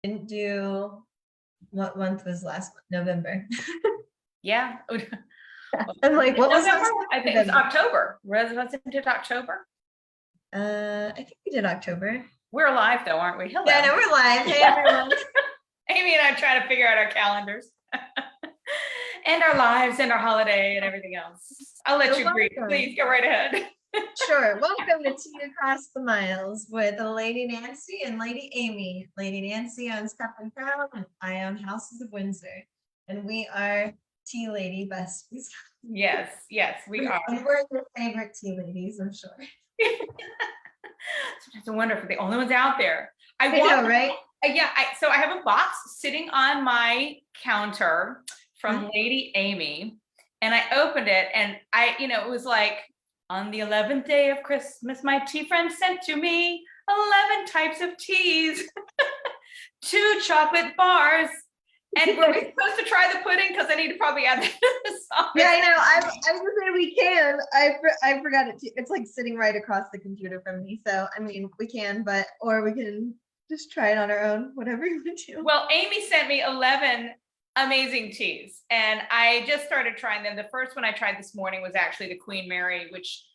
Didn't do, what month was last month? November. Yeah. I'm like, what was November? last I think it was November? October. Wasn't it October? I think we did October. We're alive though, aren't we? Hello. Yeah, I know we're live. Hey everyone. Amy and I try to figure out our calendars and our lives and our holiday and everything else. I'll let So you greet. welcome. Please go right ahead. Sure. Welcome to Tea Across the Miles with Lady Nancy and Lady Amy. Lady Nancy owns Cup and Crown, and I own Houses of Windsor. And we are tea lady besties. Yes, we are. And we're your favorite tea ladies, I'm sure. Sometimes I wonder if we're the only ones out there. I know, right? Yeah, so I have a box sitting on my counter from Huh? Lady Amy, and I opened it, and it was like, on the 11th day of Christmas, my tea friend sent to me 11 types of teas, 2 chocolate bars, and were we supposed to try the pudding? Because I need to probably add that to the song. Yeah, I know. I was gonna say we can. I forgot it too. It's like sitting right across the computer from me. So I mean, we can, or we can just try it on our own. Whatever you want to do. Well, Amy sent me 11 amazing teas, and I just started trying them. The first one I tried this morning was actually the Queen Mary, which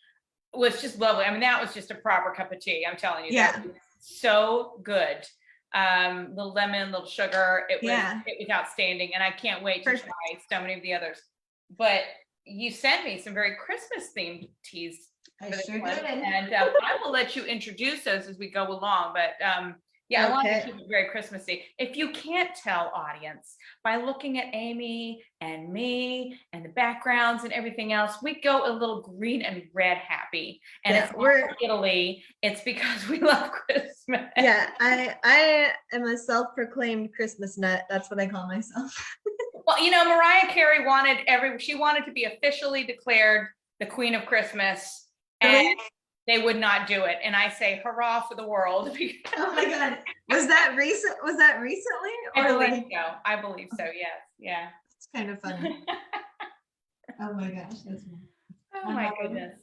was just lovely. I mean, that was just a proper cup of tea. I'm telling you, Yeah. that was so good. Little lemon, little sugar. It was outstanding, and I can't wait to try so many of the others. But you sent me some very Christmas themed teas. I sure did. And I will let you introduce those as we go along. But I want to keep it very Christmassy. If you can't tell, audience, by looking at Amy and me and the backgrounds and everything else, we go a little green and red happy. And it's we're Italy. It's because we love Christmas. Yeah, I am a self-proclaimed Christmas nut. That's what I call myself. Well, Mariah Carey she wanted to be officially declared the Queen of Christmas, and they would not do it. And I say, hurrah for the world. Oh my God. Was that recently? I believe so. Yes. Yeah. It's kind of funny. Oh my gosh. Oh my goodness.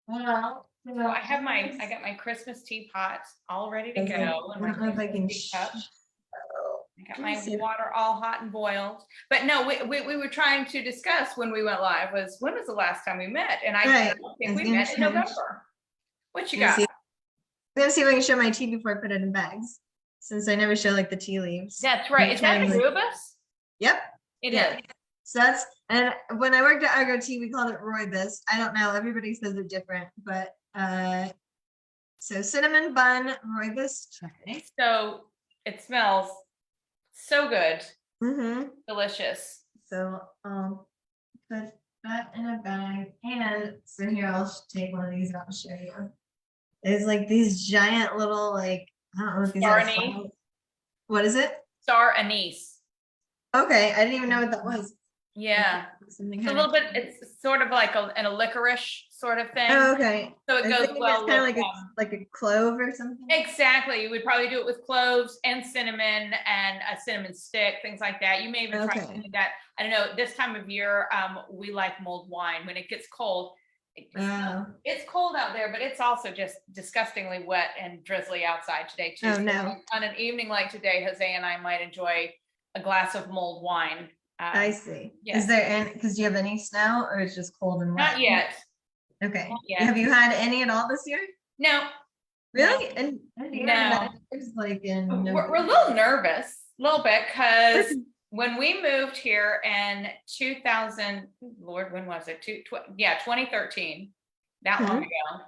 Well, so I got my Christmas teapot all ready to go. I don't know if I can I got my water all hot and boiled. But no, we were trying to discuss when we went live when was the last time we met? And I think we met in November. What you got? I'm gonna see if I can show my tea before I put it in bags, since I never show like the tea leaves. That's right. Is that Rubus? Yep. It is. So and when I worked at Argo Tea, we called it Rooibos. I don't know, everybody says it different, but so cinnamon bun Rooibos. So it smells so good. Mm-hmm. Delicious. So put that in a bag, and so here I'll take one of these and I'll show you. There's like these giant little I don't know if these are. What is it? Star anise. Okay, I didn't even know what that was. Yeah, it's a little bit. It's sort of like a licorice sort of thing. Oh, okay. So it goes well. It's kind of like a clove or something. Exactly. You would probably do it with cloves and cinnamon and a cinnamon stick, things like that. You may even try something like that. I don't know. This time of year, we like mulled wine. When it gets cold, it's cold out there, but it's also just disgustingly wet and drizzly outside today too. Oh no! On an evening like today, Jose and I might enjoy a glass of mulled wine. I see. Yeah. Is there any, because do you have any snow, or it's just cold and wet? Not yet. Okay. Not yet. Have you had any at all this year? No. Really? No. And no. It's like in we're a little nervous, a little bit, because when we moved here in 2000, Lord, when was it? 2013, that long ago.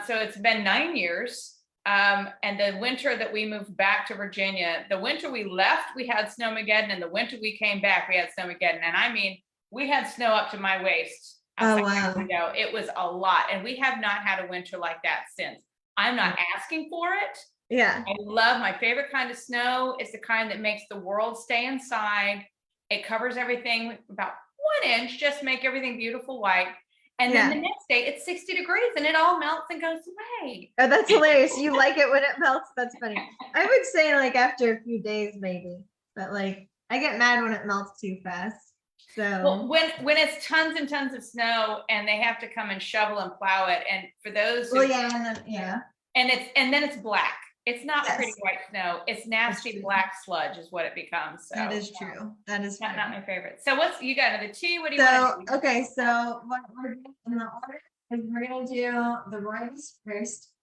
So it's been 9 years. And the winter that we moved back to Virginia, the winter we left, we had Snowmageddon, and the winter we came back, we had Snowmageddon. And I mean, we had snow up to my waist. Oh, wow. It was a lot. And we have not had a winter like that since. I'm not asking for it. Yeah. I love my favorite kind of snow. It's the kind that makes the world stay inside. It covers everything about 1 inch, just make everything beautiful white. And then the next day it's 60 degrees and it all melts and goes away. Oh, that's hilarious. You like it when it melts? That's funny. I would say like after a few days maybe, but like I get mad when it melts too fast. So well, when it's tons and tons of snow and they have to come and shovel and plow it, and for those and then it's black. It's not pretty Yes. white snow. It's nasty true. black sludge is what it becomes. So That is true. That is true. not my favorite. So what's you got another tea? What do you So, want to do? okay, so what we're doing in the order is we're gonna do the rooibos first.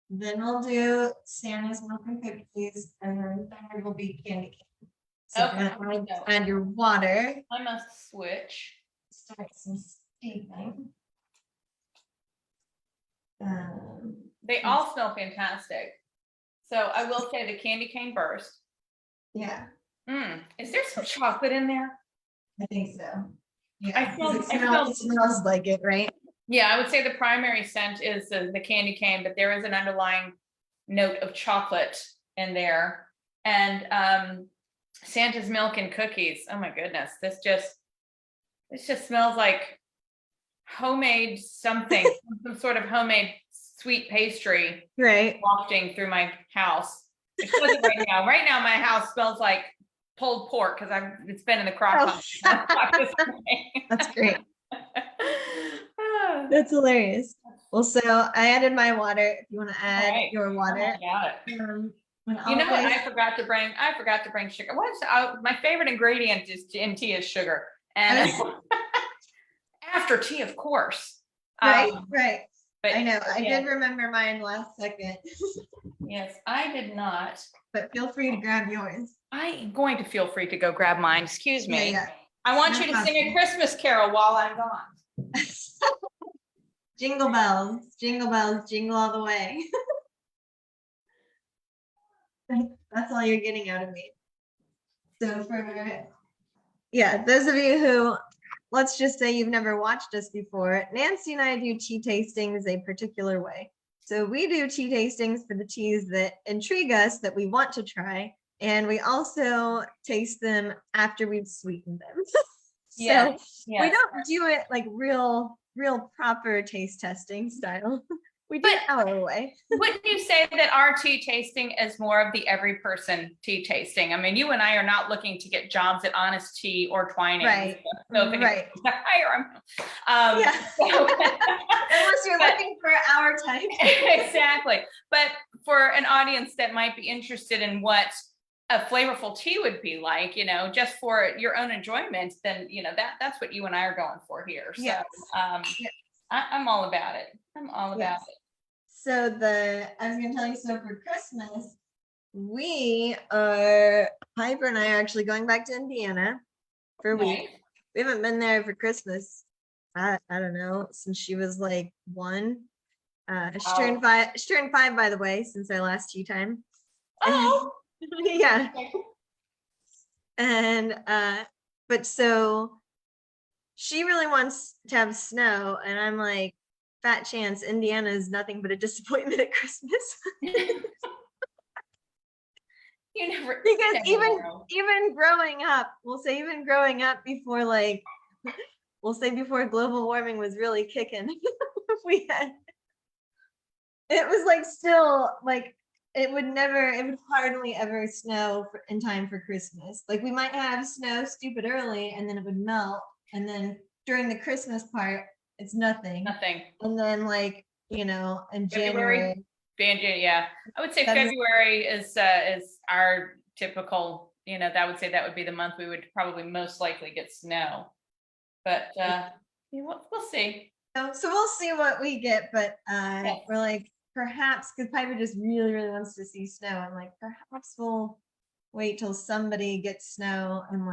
Then we'll do Santa's milk and cookies, and then third will be candy cane. So Okay. we're gonna add your water, I must switch. start some steeping. They all smell fantastic. So I will say the candy cane burst. Yeah, Is there some chocolate in there? I think so. Yeah, I smell- 'cause I it smells like it, right? Yeah, I would say the primary scent is the candy cane, but there is an underlying note of chocolate in there. And Santa's milk and cookies. Oh my goodness, this just smells like homemade something, some sort of homemade sweet pastry Right. wafting through my house. It doesn't right now. Right now, my house smells like pulled pork because it's been in the crock pot this morning. That's great. That's hilarious. Well, so I added my water. If you want to add Right. your water. I got it. When You know what? always- I forgot to bring sugar. My favorite ingredient in tea is sugar, and after tea, of course. Right, right. But I know. I yeah, did remember mine last second, yes, I did not. but feel free to grab yours. I'm going to feel free to go grab mine. Excuse me. Yeah, I want No you to sing a problem. Christmas carol while I'm gone. yeah. Jingle bells, jingle all the way. That's all you're getting out of me. So yeah, those of you who, let's just say you've never watched us before, Nancy and I do tea tastings a particular way. So we do tea tastings for the teas that intrigue us, that we want to try, and we also taste them after we've sweetened them. So we don't do it like real proper taste testing style. We do it our way. Wouldn't you say that our tea tasting is more of the every person tea tasting? I mean, you and I are not looking to get jobs at Honest Tea or Twinings. Right, So if right. hire them. Yeah. So- Unless you're But- looking for our type. Exactly. But for an audience that might be interested in what a flavorful tea would be like, just for your own enjoyment, then, that's what you and I are going for here. So Yes. Yes. I'm all about it. I'm all about Yes. it. So I was gonna tell you, so for Christmas, Piper and I are actually going back to Indiana for a week. Nice. We haven't been there for Christmas, I don't know, since she was like 1. She turned 5, by the way, since our last tea time. Oh, Yeah. And but so she really wants to have snow, and I'm like, fat chance, Indiana is nothing but a disappointment at Christmas. you never. Because you never even know. growing up, we'll say before before global warming was really kicking, it was like still like it would hardly ever snow in time for Christmas. Like we might have snow stupid early and then it would melt. And then during the Christmas part, it's nothing. Nothing. And then in February? January. Yeah. I would say February is our typical, that would be the month we would probably most likely get snow. But we'll see. So we'll see what we get, but Yes. we're like, perhaps, because Piper just really, really wants to see snow. I'm like, perhaps we'll wait till somebody gets snow and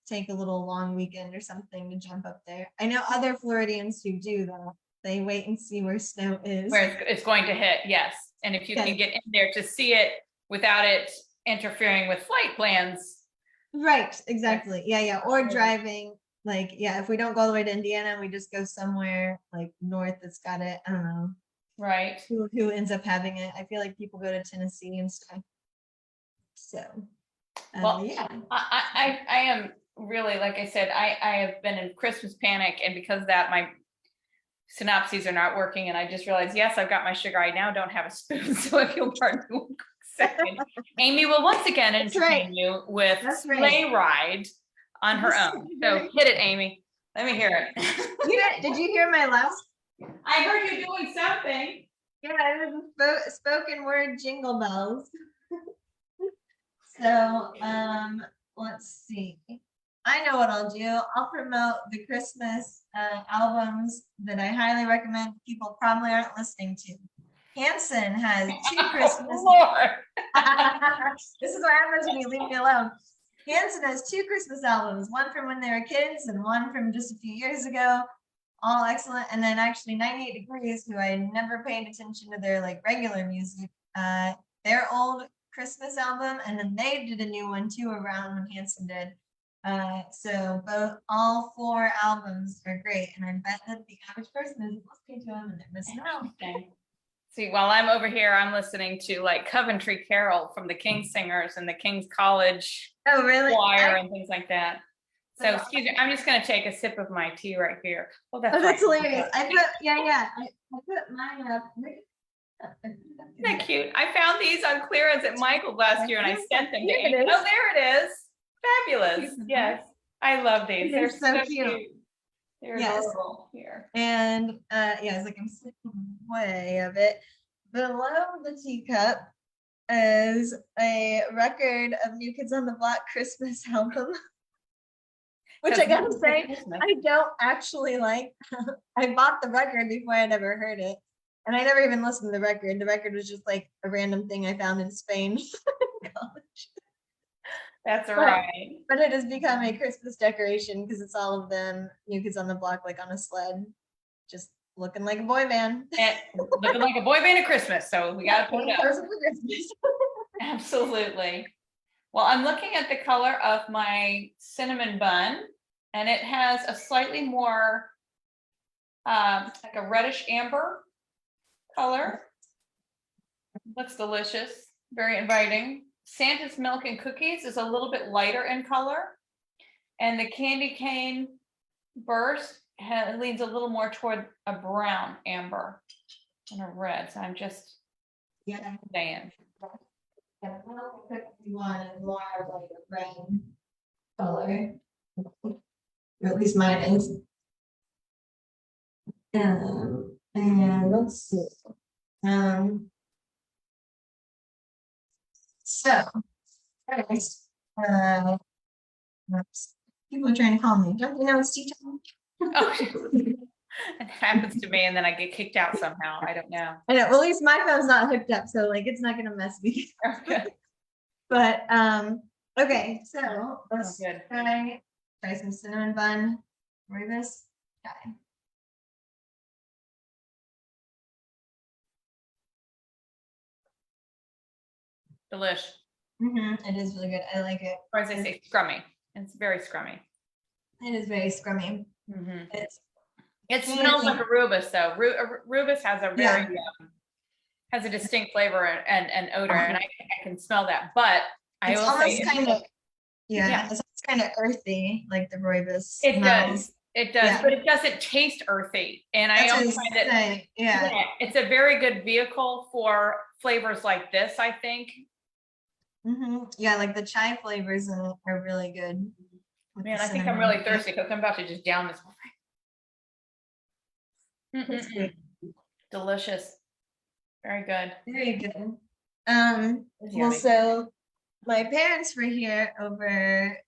take a little long weekend or something to jump up there. I know other Floridians who do that. They wait and see where snow is. Where it's going to hit, yes. And if you can get in there to see it without it interfering with flight plans. Right, exactly. Yeah. Or driving, if we don't go all the way to Indiana, we just go somewhere like north that's got it. I don't know. Right. Who ends up having it. I feel like people go to Tennessee and stuff. So, Well, yeah. I am really, like I said, I have been in Christmas panic, and because of that, my synapses are not working, and I just realized, yes, I've got my sugar. I now don't have a spoon, so if you'll pardon me 1 quick second, Amy will once again entertain you with Sleigh Ride on her own. So hit it, Amy. Let me hear it. Did you hear my last? I heard you doing something. Yeah, it was spoken word jingle bells. So, let's see. I know what I'll do. I'll promote the Christmas albums that I highly recommend people probably aren't listening to. Hanson has 2 Christmas. Lord. This is what happens when you leave me alone. Hanson has 2 Christmas albums, one from when they were kids and one from just a few years ago. All excellent. And then actually 98 Degrees, who I never paid attention to their like regular music, their old Christmas album, and then they did a new one too around when Hanson did. So all 4 albums are great, and I bet that the average person isn't listening to them and they're missing out. See, while I'm over here, I'm listening to like Coventry Carol from the King's Singers and the King's College Oh, really? Choir and things like that. So excuse me, I'm just gonna take a sip of my tea right here. Oh, Oh, that's hilarious. I put mine up. Isn't that cute? I found these on clearance at Michael's last year and I sent them to Here it Amy. is. Oh, there it is. Fabulous. Cute. Yes, I love these. They're They're so so cute. cute. They're Yes. adorable here. And yeah, it's like I'm sitting way of it. Below the teacup is a record of New Kids on the Block Christmas album. Which I gotta say, I don't actually like. I bought the record before I'd ever heard it. And I never even listened to the record. The record was just like a random thing I found in Spain. That's right. But it has become a Christmas decoration because it's all of them, New Kids on the Block, like on a sled, just looking like a boy band. And looking like a boy band at Christmas, so we gotta put it up. Perfect for Christmas. Absolutely. Well, I'm looking at the color of my cinnamon bun, and it has a slightly more like a reddish amber color. Looks delicious, very inviting. Santa's Milk and Cookies is a little bit lighter in color, and the candy cane burst leans a little more toward a brown amber and a red. So I'm just saying. Yeah, the milk and cookie one is more of like a red color. Or at least mine is. And let's see. So, first, oops, people are trying to call me. Don't you know it's tea time? Oh, it happens to me, and then I get kicked out somehow. I don't know. I know. Well, at least my phone's not hooked up, so like it's not gonna mess me. Okay. But okay, so let's good. try some cinnamon bun. Rooibos. Okay. Delish. It is really good. I like it. Or as I say, scrummy. It's very scrummy. It is very scrummy. It smells like a rubus, though. Rubus has a very has a distinct flavor and odor, and I can smell that. But I It's will almost say, kind of it's kind of earthy, like the rooibos. it smells. does. It does, but it doesn't taste earthy. And I That's what don't I was find it. saying, yeah. It's a very good vehicle for flavors like this, I think. Yeah, like the chai flavors in it are really good. Man, I think I'm really thirsty because I'm about to just down this whole thing. Delicious. Very good. Very good. It's Well, yummy. so my parents were here over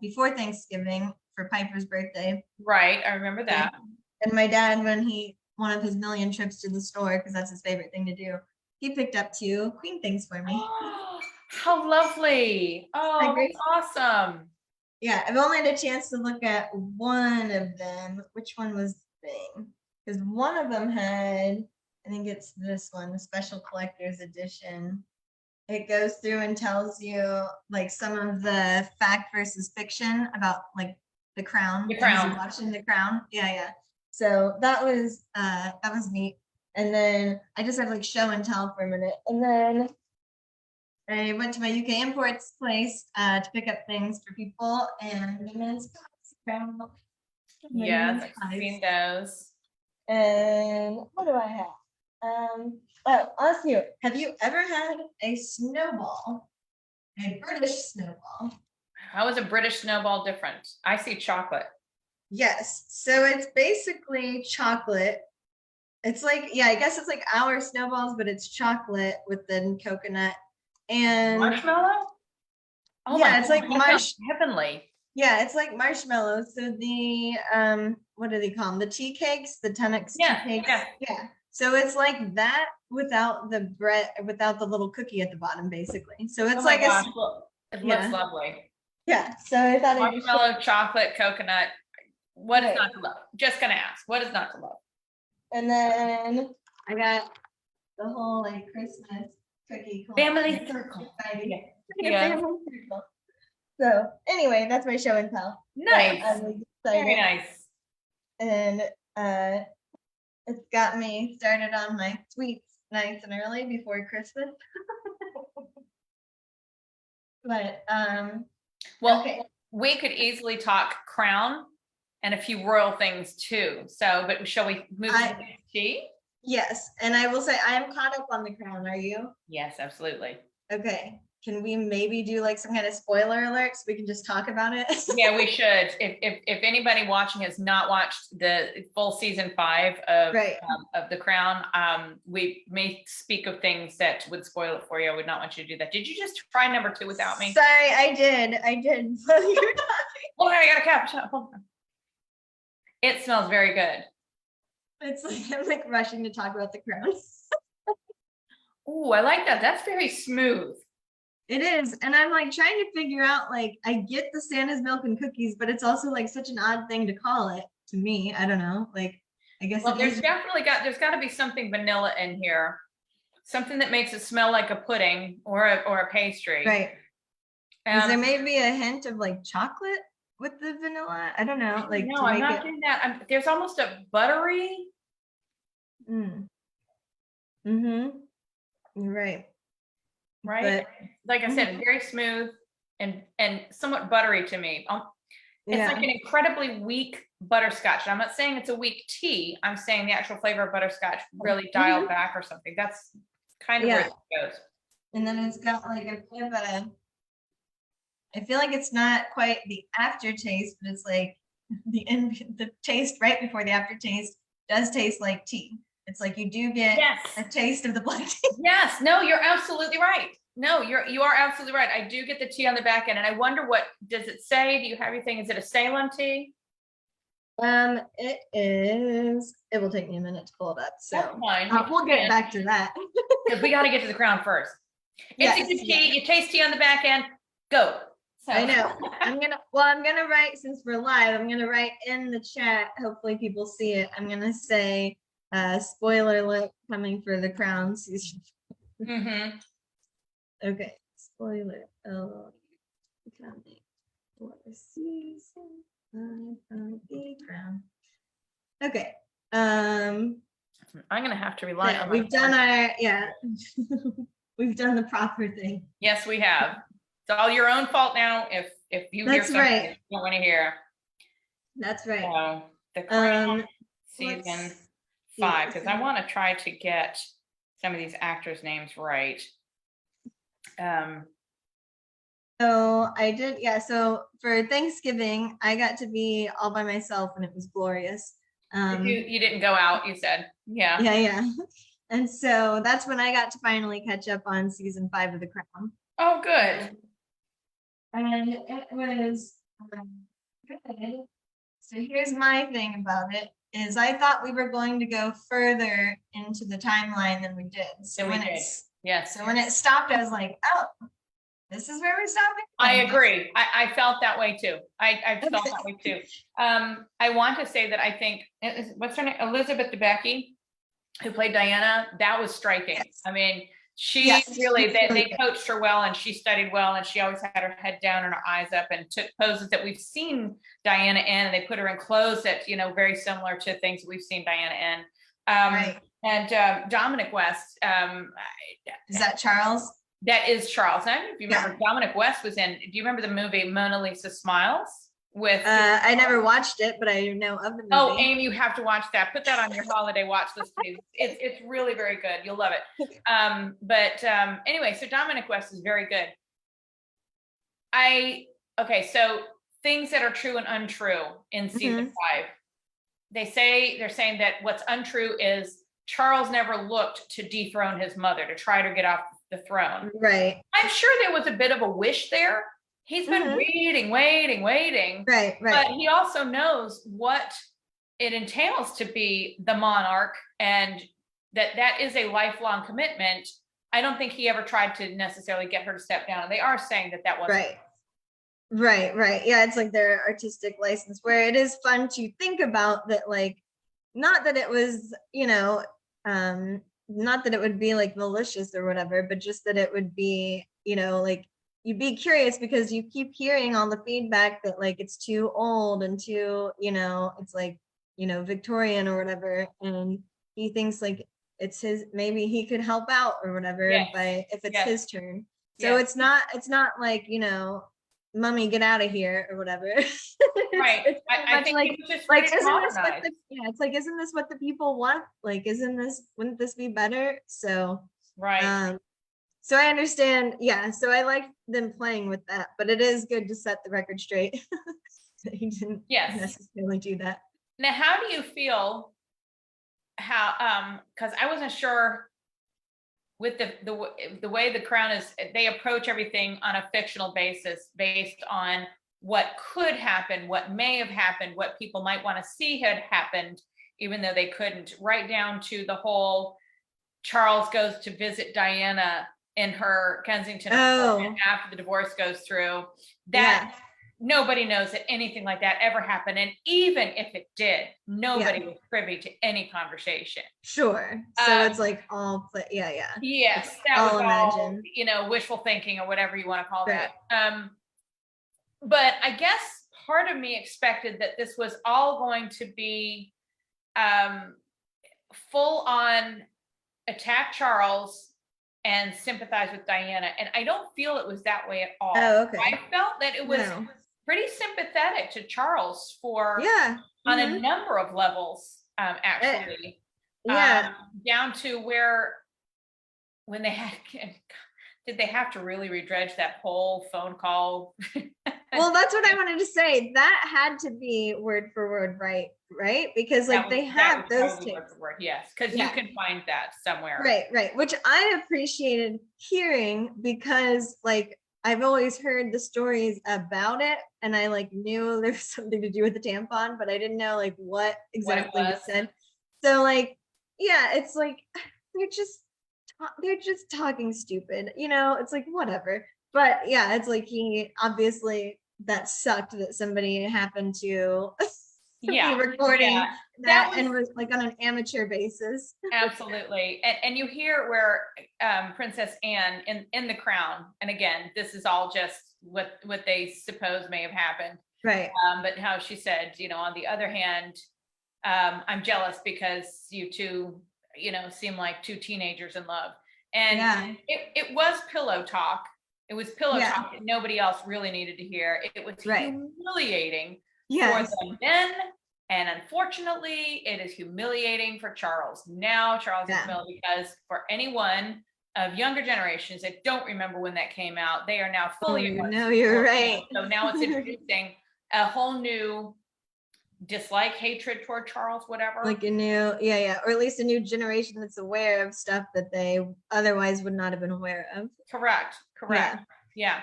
before Thanksgiving for Piper's birthday. Right, I remember that. And my dad, when one of his million trips to the store, because that's his favorite thing to do, he picked up 2 queen things for me. Oh, how lovely. Oh, that's awesome. Yeah, I've only had a chance to look at one of them. Which one was the thing? Because one of them had, I think it's this one, the special collector's edition. It goes through and tells you like some of the fact versus fiction about like the Crown. The Crown. Watching The Crown. Yeah. So that was neat. And then I just had like show and tell for a minute. And then I went to my UK imports place to pick up things for people, and Yes, I've seen those. And what do I have? I'll ask you, have you ever had a snowball? A British snowball? How is a British snowball different? I see chocolate. Yes. So it's basically chocolate It's like, yeah, I guess it's like our snowballs, but it's chocolate with the coconut. And Marshmallow? Oh yeah, my it's God, like that sounds heavenly. yeah, it's like marshmallows. So the what do they call them? The tea cakes, the Tenex tea Yeah, cakes. yeah. Yeah. So it's like that without the bread, without the little cookie at the bottom, basically. So Oh it's my like gosh, look, it looks yeah, lovely. yeah. So I thought I'd just Marshmallow, chocolate, coconut. What is Right. not to love? Just gonna ask, what is not to love? and then I got the whole like Christmas cookie Family collection. circle. Exciting. Yeah. Like a Yeah. family circle. So anyway, that's my show and tell. So Nice. I'm really Very excited. nice. And it's got me started on my sweets nice and early before Christmas. But Well, okay. we could easily talk crown and a few royal things too. So, but shall we move to tea? Yes, and I will say I am caught up on The Crown. Are you? Yes, absolutely. Okay. Can we maybe do like some kind of spoiler alert so we can just talk about it? Yeah, we should. If anybody watching has not watched the full season 5 Right. Of The Crown, we may speak of things that would spoil it for you. I would not want you to do that. Did you just try number 2 without me? Sorry, I did. Oh, I got a cappuccino. Hold on. It smells very good. It's like I'm like rushing to talk about The Crown. Oh, I like that. That's very smooth. It is, and I'm like trying to figure out like I get the Santa's milk and cookies, but it's also like such an odd thing to call it to me. I don't know. Like I guess Well, it there's is. there's got to be something vanilla in here, something that makes it smell like a pudding or a pastry. Right. Is there Um, maybe a hint of like chocolate with the vanilla? I don't know. Like no, to I'm make not it. doing that. There's almost a buttery. Mm. Mm-hmm. You're right. Right. Like I said, very smooth and somewhat buttery to me. It's Yeah. like an incredibly weak butterscotch. And I'm not saying it's a weak tea. I'm saying the actual flavor of butterscotch really dialed back or something. That's kind of where it goes. And then it's got like a bit of a. I feel like it's not quite the aftertaste, but it's like the taste right before the aftertaste does taste like tea. It's like you do get a taste of the black tea. Yes, no, you're absolutely right. No, you are absolutely right. I do get the tea on the back end, and I wonder what does it say? Do you have anything? Is it a Ceylon tea? It is. It will take me a minute to pull it up. So that's fine. We'll get back to that. Because we got to get to the crown first. It's a good tea. You taste tea on the back end. Go. So. I know. I'm gonna write, since we're live, I'm gonna write in the chat. Hopefully people see it. I'm gonna say spoiler alert coming for The Crown season. Mm-hmm. Okay. Spoiler alert coming for season 5 of The Crown. Okay. I'm gonna have to rely on. We've done we've done the proper thing. Yes, we have. It's all your own fault now if you hear something you don't want to hear. That's right. So The Crown season 5, because I want to try to get some of these actors' names right. So I did, so for Thanksgiving, I got to be all by myself and it was glorious. You didn't go out, you said. Yeah. Yeah. And so that's when I got to finally catch up on season 5 of The Crown. Oh, good. And it was good. So here's my thing about it is I thought we were going to go further into the timeline than we did. So Yes. So when it stopped, I was like, oh, this is where we're stopping. I agree. I felt that way too. I felt that way too. I want to say that I think what's her name? Elizabeth Debicki, who played Diana. That was striking. Yes. I mean, she really they coached her well, and she studied well, and she always had her head down and her eyes up, and took poses that we've seen Diana in, and they put her in clothes that very similar to things that we've seen Diana in. Right. And Dominic West. Is that Charles? That is Charles. I don't know if you remember, Dominic West was in. Do you remember the movie Mona Lisa Smiles? With I never watched it, but I know of the movie. Oh, Amy, you have to watch that. Put that on your holiday watch list, please. It's really very good. You'll love it. Anyway, so Dominic West is very good. Okay, so things that are true and untrue in season 5. They're saying that what's untrue is Charles never looked to dethrone his mother, to try to get off the throne. Right. I'm sure there was a bit of a wish there. He's been waiting. Right. But he also knows what it entails to be the monarch, and that is a lifelong commitment. I don't think he ever tried to necessarily get her to step down. And they are saying that wasn't right. Yeah, it's like their artistic license, where it is fun to think about that, like, not that it was, not that it would be like malicious or whatever, but just that it would be, like, you'd be curious because you keep hearing all the feedback that like it's too old and too, it's like, Victorian or whatever. And he thinks like it's his, maybe he could help out or whatever by if it's his turn. So it's not like, mummy, get out of here or whatever. Right. I think like, he was just like ready to isn't this what modernize. it's like, isn't this what the people want? Like, wouldn't this be better? So Right. so I understand. Yeah. So I like them playing with that, but it is good to set the record straight that he didn't necessarily do that. Now, how do you feel because I wasn't sure with the way the Crown is, they approach everything on a fictional basis based on what could happen, what may have happened, what people might want to see had happened, even though they couldn't, right down to the whole Charles goes to visit Diana in her Kensington apartment after the divorce goes through. That nobody knows that anything like that ever happened. And even if it did, nobody was privy to any conversation. Sure. So it's like all yes, that was all wishful thinking or whatever you want to call that. But I guess part of me expected that this was all going to be full on attack Charles and sympathize with Diana. And I don't feel it was that way at all. Oh, okay. I felt that it was pretty sympathetic to Charles for on a number of levels, actually. Down to where when they had did they have to really redredge that whole phone call? Well, that's what I wanted to say. That had to be word for word, right? Because like they have those tapes. Word for word, yes, because you can find that somewhere. Right. Which I appreciated hearing because like I've always heard the stories about it, and I like knew there was something to do with the tampon, but I didn't know like what exactly was said. So like, yeah, it's like they're just talking stupid, it's like whatever. But yeah, it's like he obviously that sucked that somebody happened to be recording that and was like on an amateur basis. Absolutely. And you hear where Princess Anne in The Crown, and again, this is all just what they suppose may have happened. Right. But how she said, on the other hand, I'm jealous because you two, seem like two teenagers in love. And it was pillow talk. It was pillow talk that nobody else really needed to hear. It was humiliating for them then. And unfortunately, it is humiliating for Charles. Now Charles is humiliated because for anyone of younger generations that don't remember when that came out, they are now fully immersed. No, you're right. So now it's introducing a whole new dislike, hatred toward Charles, whatever. Like a new, or at least a new generation that's aware of stuff that they otherwise would not have been aware of. Correct. Yeah.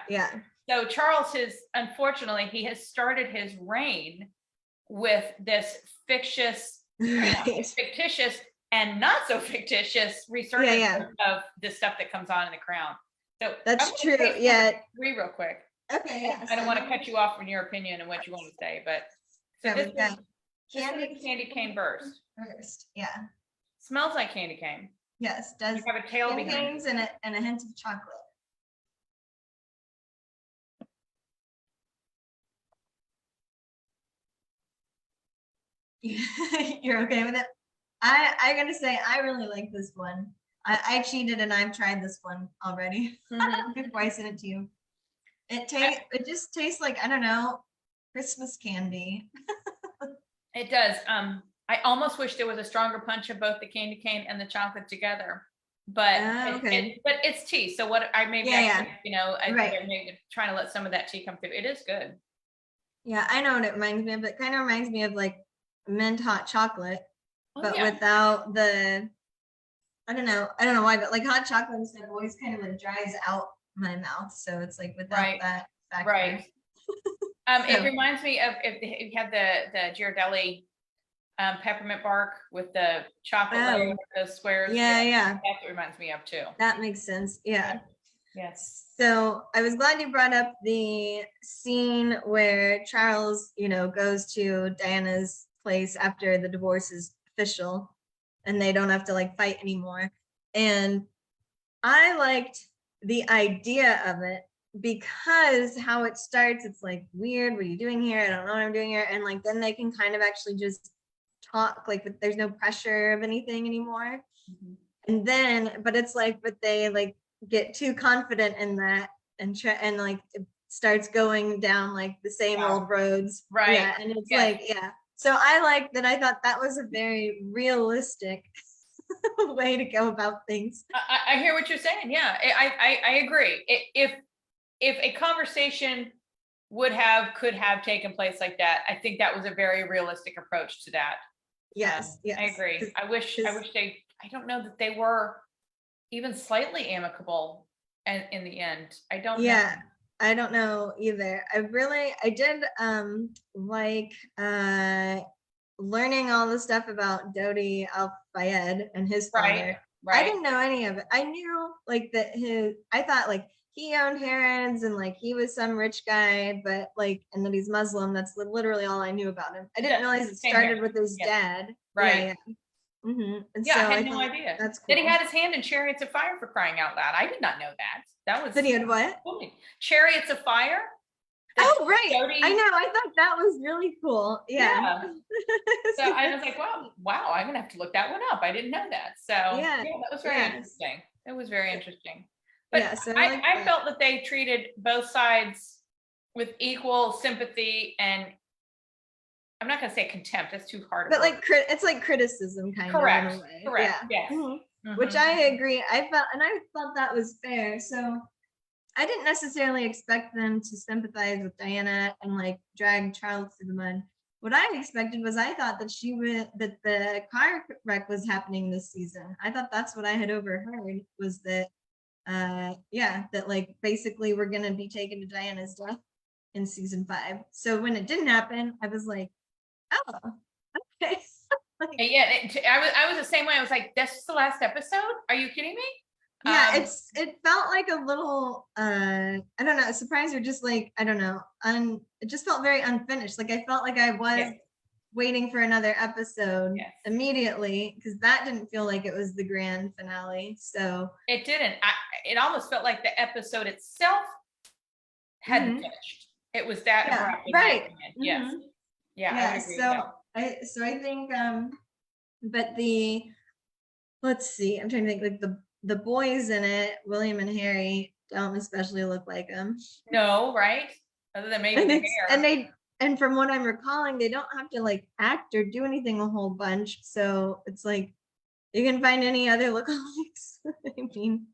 So Charles unfortunately, he has started his reign with this fictitious and not so fictitious resurgence of the stuff that comes on in The Crown. So that's true. Yeah. Three real quick. Okay. I don't want to cut you off on your opinion and what you want to say, but so this is candy cane burst. Yeah. Smells like candy cane. Yes. Does you have a tail candy behind canes and a hint of chocolate. You're okay with it? I gotta say I really like this one. I cheated and I've tried this one already before I sent it to you. It just tastes like, I don't know, Christmas candy. It does. I almost wish there was a stronger punch of both the candy cane and the chocolate together, but but it's tea. So what I maybe I maybe trying to let some of that tea come through. It is good. Yeah, I know what it reminds me of. It kind of reminds me of like mint hot chocolate, but without the I don't know why, but like hot chocolate and stuff always kind of like dries out my mouth. So it's like without Right. that factor. Right. It So- reminds me of if you had the Ghirardelli peppermint bark with the chocolate layer, with those squares. Yeah. That's what it reminds me of too. That makes sense. Yeah. Yes. So I was glad you brought up the scene where Charles, goes to Diana's place after the divorce is official and they don't have to like fight anymore. And I liked the idea of it because how it starts, it's like weird. What are you doing here? I don't know what I'm doing here. And like then they can kind of actually just talk, like, but there's no pressure of anything anymore. Mhm. And then, but it's like, but they like get too confident in that and like it starts going down like the same old roads. Right. Yeah. And it's like, yeah. So I like that. I thought that was a very realistic way to go about things. I hear what you're saying. Yeah, I agree. If a conversation could have taken place like that, I think that was a very realistic approach to that. Yes. I agree. I wish they, I don't know that they were even slightly amicable and in the end. I don't know. I don't know either. I did like learning all the stuff about Dodi Al-Fayed and his father. Right. I didn't know any of it. I knew like that I thought like he owned Harrods and like he was some rich guy, but like, and that he's Muslim. That's literally all I knew about him. I didn't realize it started with his dad. Right. And so I had no idea. That's cool. That he had his hand in Chariots of Fire, for crying out loud. I did not know that. That was. That he had what? Chariots of Fire. Oh, right. I know. I thought that was really cool. Yeah. So I was like, wow, I'm gonna have to look that one up. I didn't know that. So yeah, that was very interesting. It was very interesting. But so I felt that they treated both sides with equal sympathy and I'm not gonna say contempt, that's too hard. But like it's like criticism kind of in a way. Correct. Yeah. Yes. Mm-hmm. Which I agree. I felt that was fair. So I didn't necessarily expect them to sympathize with Diana and like drag Charles through the mud. What I expected was I thought that the car wreck was happening this season. I thought that's what I had overheard was that that like basically we're gonna be taken to Diana's death in season 5. So when it didn't happen, I was like, oh, okay. I was the same way. I was like, "This is the last episode? Are you kidding me?" Yeah, it felt like a little I don't know, a surprise or just like I don't know, it just felt very unfinished. Like I felt like I was waiting for another episode immediately because that didn't feel like it was the grand finale. So it didn't. It almost felt like the episode itself hadn't finished. It was that right. Yes. Yeah. So I think but let's see, I'm trying to think like the boys in it, William and Harry, don't especially look like them. No, right? Other than maybe the hair. And from what I'm recalling, they don't have to like act or do anything a whole bunch. So it's like you can find any other lookalikes. I mean,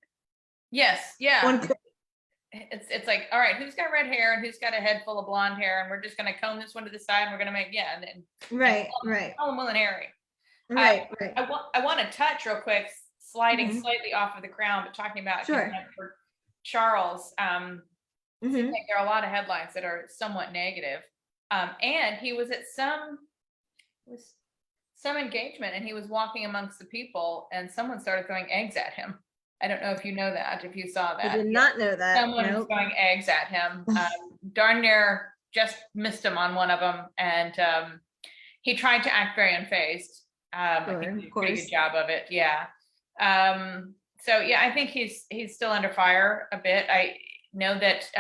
yes, yeah. It's like, all right, who's got red hair and who's got a head full of blonde hair, and we're just gonna comb this one to the side, and we're gonna make right. Will and Harry. Right. I want to touch real quick, sliding slightly off of the ground, but talking about for Charles. I think there are a lot of headlines that are somewhat negative. And he was at some engagement and he was walking amongst the people and someone started throwing eggs at him. I don't know if you know that, if you saw that. I did not know that. Someone was throwing eggs at him. Darn near just missed him on one of them. And he tried to act very unfazed. I think he did a pretty good job of it. Yeah. So yeah, I think he's still under fire a bit. I know that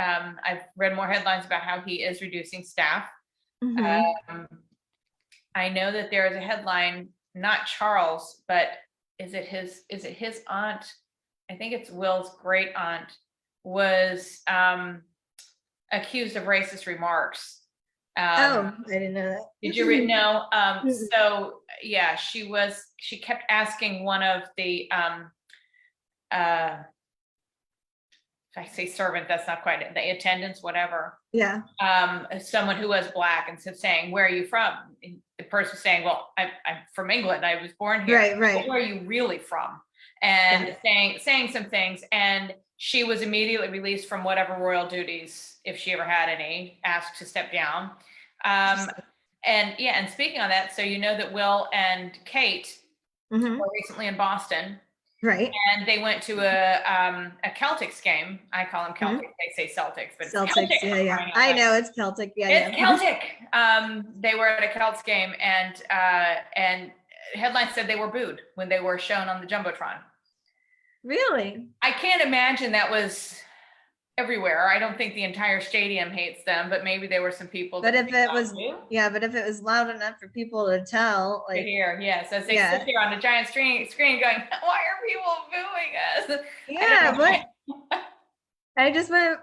I've read more headlines about how he is reducing staff. I know that there is a headline, not Charles, but is it his aunt? I think it's Will's great aunt was accused of racist remarks. I didn't know that. Did you read? No. So yeah, she kept asking one of the if I say servant, that's not quite it, the attendants, whatever. Yeah. Someone who was Black and saying, "Where are you from?" And the person saying, "Well, I'm from England. I was born here." Right. But where are you really from? and saying some things, and she was immediately released from whatever royal duties, if she ever had any, asked to step down. And speaking on that, so you know that Will and Kate Mhm. were recently in Boston, Right. and they went to a Celtics game. I call them Celtics. They say Celtics, but it's Celtics. Celtic. Yeah. I know it's Celtic. Yeah. It's Celtic. They were at a Celts game, and headlines said they were booed when they were shown on the Jumbotron. Really? I can't imagine that was everywhere. I don't think the entire stadium hates them, but maybe there were some people. But if it was, but if it was loud enough for people to tell, like, to hear, yes, as they sit here on a giant screen going, why are people booing us? Yeah, but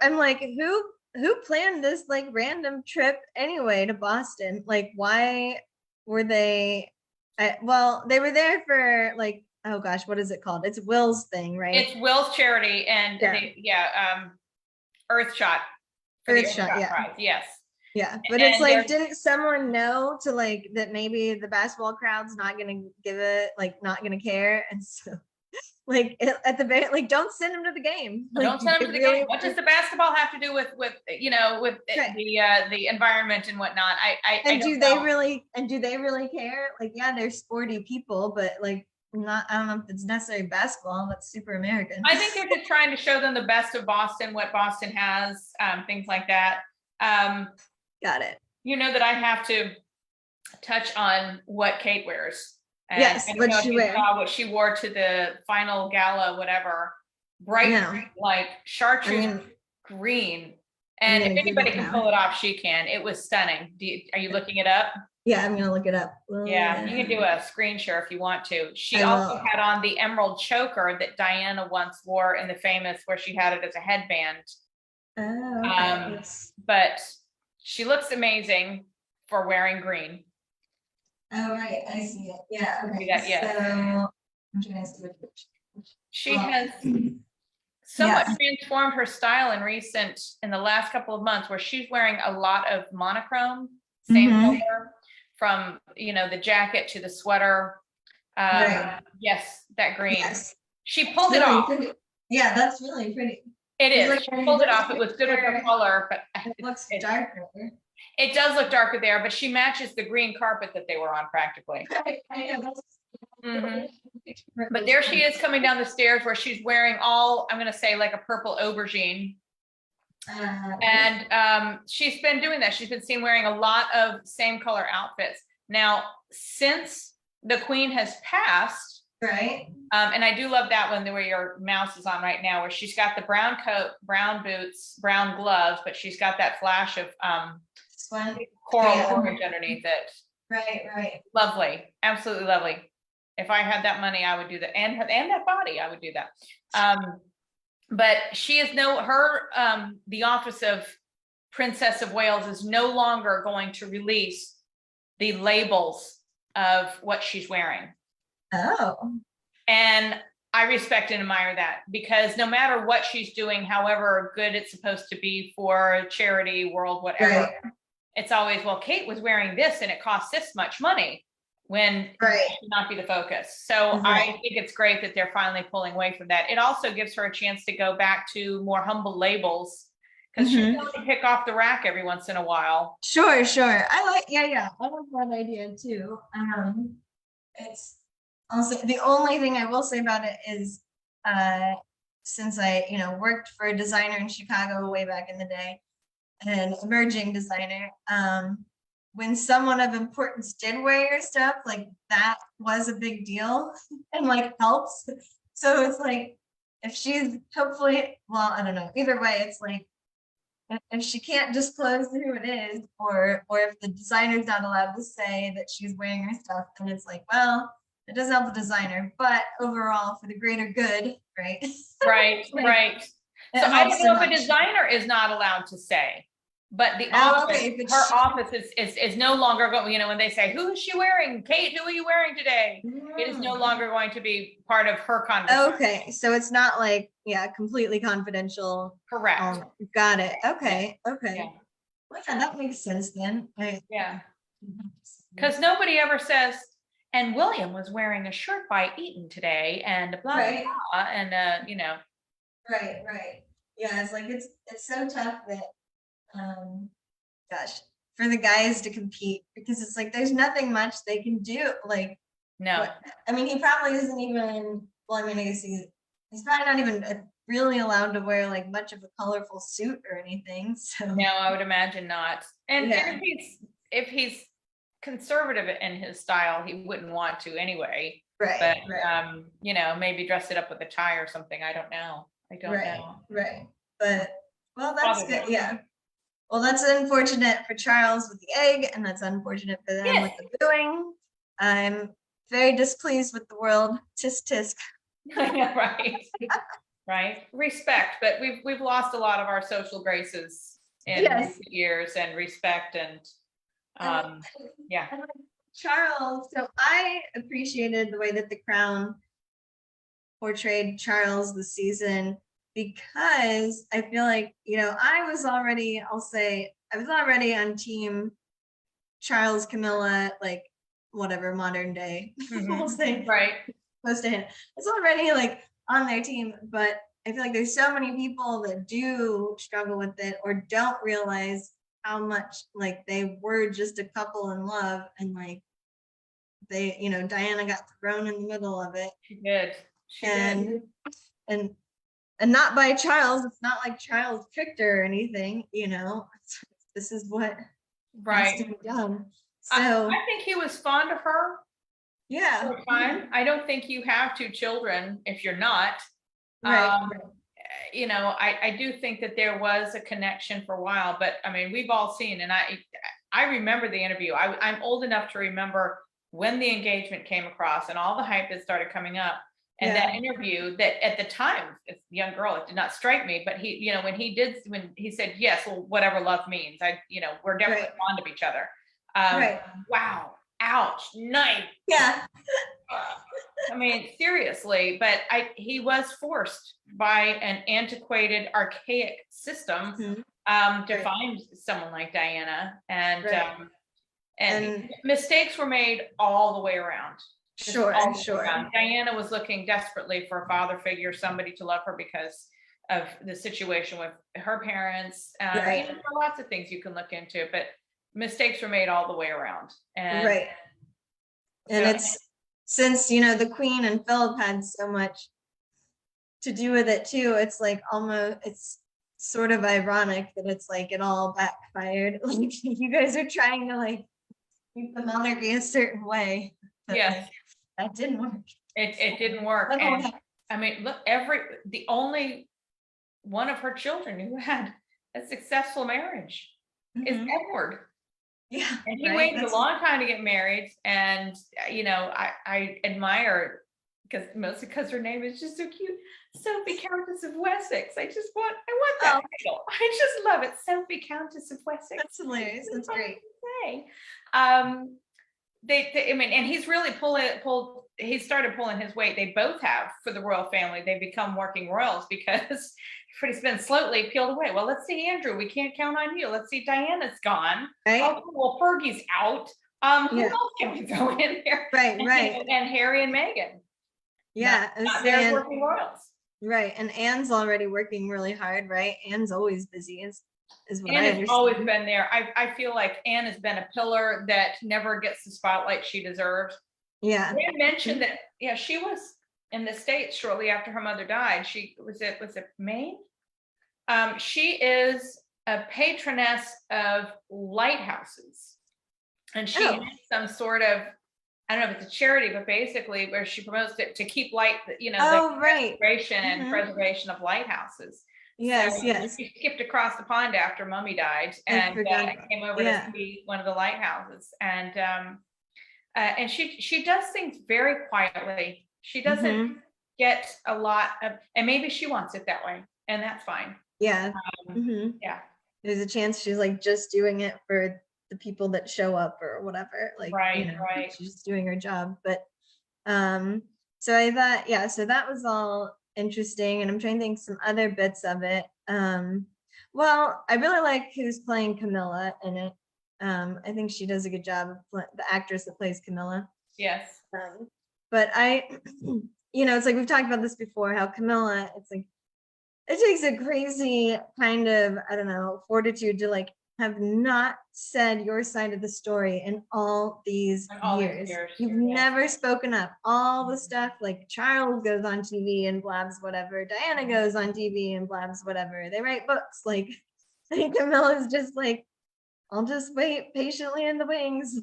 I'm like, who planned this like random trip anyway to Boston? Like, why were they? Well, they were there for like, oh gosh, what is it called? It's Will's thing, right? It's Will's charity, and Earthshot. Earthshot, yeah. Prize. Yes. Yeah, but it's like, didn't someone know to like that maybe the basketball crowd's not gonna give it, like not gonna care, and so like at the very, like, don't send them to the game. Like, don't send them to the game. What does the basketball have to do with the environment and whatnot? Do they really care? Like, yeah, they're sporty people, but like, not, I don't know if it's necessarily basketball. That's super American. I think they're just trying to show them the best of Boston, what Boston has, things like that. Got it. You know that I have to touch on what Kate wears. And yes, what she wore to the final gala, whatever. Bright, like chartreuse green. And if anybody can pull it off, she can. It was stunning. Are you looking it up? Yeah, I'm gonna look it up. Yeah, you can do a screen share if you want to. She also had on the emerald choker that Diana once wore in the famous, where she had it as a headband. Oh, okay. But she looks amazing for wearing green. Oh, right, I see it. Yeah, okay. That, yeah. So I'm trying to see what she has somewhat transformed her style in the last couple of months, where she's wearing a lot of monochrome, same color, from the jacket to the sweater. Yes, that green. Yes. She pulled it off. Pretty. Yeah, that's really pretty. It is. Like, she pulled it off. It was good with her color, but it looks darker. It does look darker there, but she matches the green carpet that they were on practically. I know. But there she is coming down the stairs, where she's wearing all, I'm going to say, like a purple aubergine. And she's been doing that. She's been seen wearing a lot of same color outfits. Now, since the Queen has passed, right? And I do love that one where your mouse is on right now, where she's got the brown coat, brown boots, brown gloves, but she's got that flash of coral orange underneath it. Right. Lovely, absolutely lovely. If I had that money, I would do that, and that body, I would do that. But she is the office of Princess of Wales is no longer going to release the labels of what she's wearing. Oh. And I respect and admire that, because no matter what she's doing, however good it's supposed to be for charity, world, whatever, it's always, well, Kate was wearing this and it costs this much money, when it should not be the focus. So I think it's great that they're finally pulling away from that. It also gives her a chance to go back to more humble labels, because she wants to pick off the rack every once in a while. Sure. I like, I love that idea too. It's also, the only thing I will say about it is, since I, worked for a designer in Chicago way back in the day, an emerging designer, when someone of importance did wear your stuff, like, that was a big deal and like helps. So it's like, if she's hopefully, well, I don't know, either way, it's like, if she can't disclose who it is, or if the designer's not allowed to say that she's wearing her stuff, then it's like, well, it doesn't help the designer, but overall for the greater good, right? Right. So I don't know if a designer is not allowed to say, but the office, her office is no longer going, when they say, who is she wearing? Kate, who are you wearing today? It is no longer going to be part of her conversation. Okay, so it's not like, completely confidential. Correct. Got it. Okay. Well, that makes sense then. Yeah. Because nobody ever says, and William was wearing a shirt by Eaton today, and blah, Right. blah, blah, and, you know. Right. Yeah, it's like it's so tough that gosh, for the guys to compete, because it's like there's nothing much they can do. Like No, what I mean, he probably isn't even, well, I mean, I guess he's probably not even really allowed to wear like much of a colorful suit or anything. So no, I would imagine not. And Yeah. if he's conservative in his style, he wouldn't want to anyway. right, But right, you know, maybe dress it up with a tie or something. I don't know. right. But well, that's Father good. knows. Yeah. Well, that's unfortunate for Charles with the egg, and that's unfortunate for them with Yes. the booing. I'm very displeased with the world. Tisk tisk. Right. Right. Respect, but we've lost a lot of our social graces in Yes. recent years, and respect and yeah. And, like, Charles, so I appreciated the way that The Crown portrayed Charles this season, because I feel like, I'll say I was already on team Charles, Camilla, like whatever modern day, we'll say, Right. close to him. It's already like on their team, but I feel like there's so many people that do struggle with it or don't realize how much like they were just a couple in love, and like they, Diana got thrown in the middle of it. She did. She did. and and not by Charles. It's not like Charles tricked her or anything, this is what has to Right. be done. I So think he was fond of her yeah, for a time. I don't think you have two children if you're not. right, You know, I do think that there was a connection for a while, but I mean, we've all seen, and I remember the interview. I'm old enough to remember when the engagement came across and all the hype that started coming up. And that interview, that at the time, as a young girl, it did not strike me, but he, when he said, yes, well, whatever love means, we're definitely Right. fond of each other. Right. Wow. Ouch. Knife. Yeah. I mean, seriously, but he was forced by an antiquated, archaic system to Right. find someone like Diana, and Right. and mistakes were made all the way around. Just all the way Sure. around. Diana was looking desperately for a father figure, somebody to love her because of the situation with her parents. Right. There are lots of things you can look into, but mistakes were made all the way around. And Right. And so- it's since, the Queen and Philip had so much to do with it too, it's like almost, it's sort of ironic that it's like it all backfired. Like you guys are trying to like keep the monarchy a certain way. But Yes. like, that didn't work. It didn't work. And I mean, look, the only one of her children who had a successful marriage is Edward. Yeah. And he waited a long time to get married. And, I admire, mostly because her name is just so cute. Sophie Countess of Wessex. I want that title. I just love it. Sophie Countess of Wessex. That's hilarious. That's great. And he's really he started pulling his weight. They both have for the royal family. They become working royals because it's been slowly peeled away. Well, let's see, Andrew, we can't count on you. Let's see, Diana's gone. Right. Oh, well, Fergie's out. Who else can we throw in there? Right. And Harry and Meghan. Yeah. They're working royals. Right. And Anne's already working really hard, right? Anne's always busy is what I Anne understand. has always been there. I feel like Anne has been a pillar that never gets the spotlight she deserves. Yeah. Anne mentioned that, she was in the States shortly after her mother died. She was it Maine? She is a patroness of lighthouses. And she has some sort of, I don't know if it's a charity, but basically where she promotes it to keep light, the restoration and preservation of lighthouses. Yes, So yes. She skipped across the pond after Mummy died and came over to see one of the lighthouses. And she does things very quietly. She doesn't get a lot of, and maybe she wants it that way, and that's fine. Yeah. Yeah. There's a chance she's like just doing it for the people that show up or whatever. Like, right. She's just doing her job. But so I thought, so that was all interesting. And I'm trying to think some other bits of it. Well, I really like who's playing Camilla in it. I think she does a good job of the actress that plays Camilla. Yes. But it's like we've talked about this before, how Camilla, it's like it takes a crazy kind of, I don't know, fortitude to like have not said your side of the story in all these In all these years. years, You've yeah. never spoken up. All the stuff like Charles goes on TV and blabs whatever. Diana goes on TV and blabs whatever. They write books. Like I think Camilla's just like, I'll just wait patiently in the wings.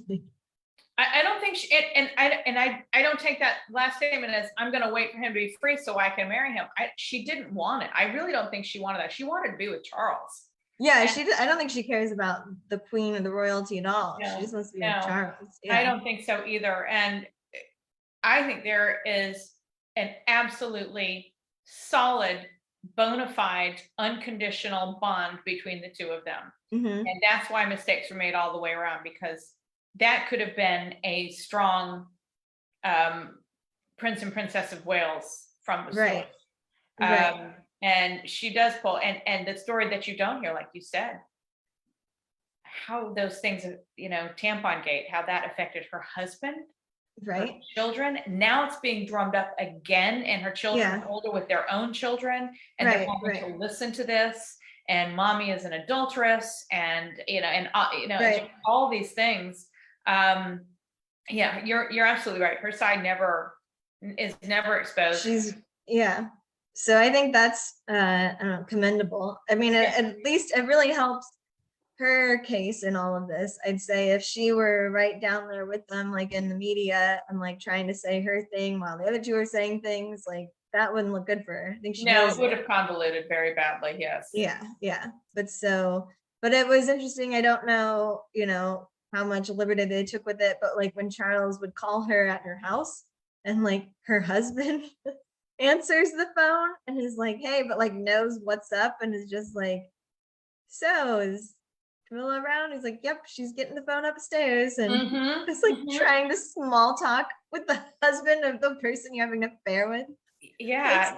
I don't think she, I don't take that last statement as I'm going to wait for him to be free so I can marry him. She didn't want it. I really don't think she wanted that. She wanted to be with Charles. Yeah, I don't think she cares about the queen or the royalty at all. No, She just wants to be no, with Charles. I Yeah. don't think so either. And I think there is an absolutely solid, bona fide, unconditional bond between the two of them. Mhm. And that's why mistakes were made all the way around, because that could have been a strong Prince and Princess of Wales from the Right. story. Right. And she does pull, and the story that you don't hear, like you said, how those things, Tampon Gate, how that affected her husband, her Right. children. Now it's being drummed up again, and her children Yeah. are older with their own children, and they're Right. having to listen to this. And mommy is an adulteress, and Right. all these things. Yeah, you're absolutely right. Her side is never exposed. So I think that's I don't know, commendable. I mean, at least it really helps her case in all of this. I'd say if she were right down there with them, like in the media, and like trying to say her thing while the other two are saying things, like that wouldn't look good for her. I think she knows it would have convoluted very badly. Yes. Yeah. But it was interesting. I don't know, how much liberty they took with it, but like when Charles would call her at her house and like her husband answers the phone and is like, hey, but like knows what's up and is just like, so is Camilla around? He's like, yep, she's getting the phone upstairs. And it's like trying to small talk with the husband of the person you're having an affair with. Yeah.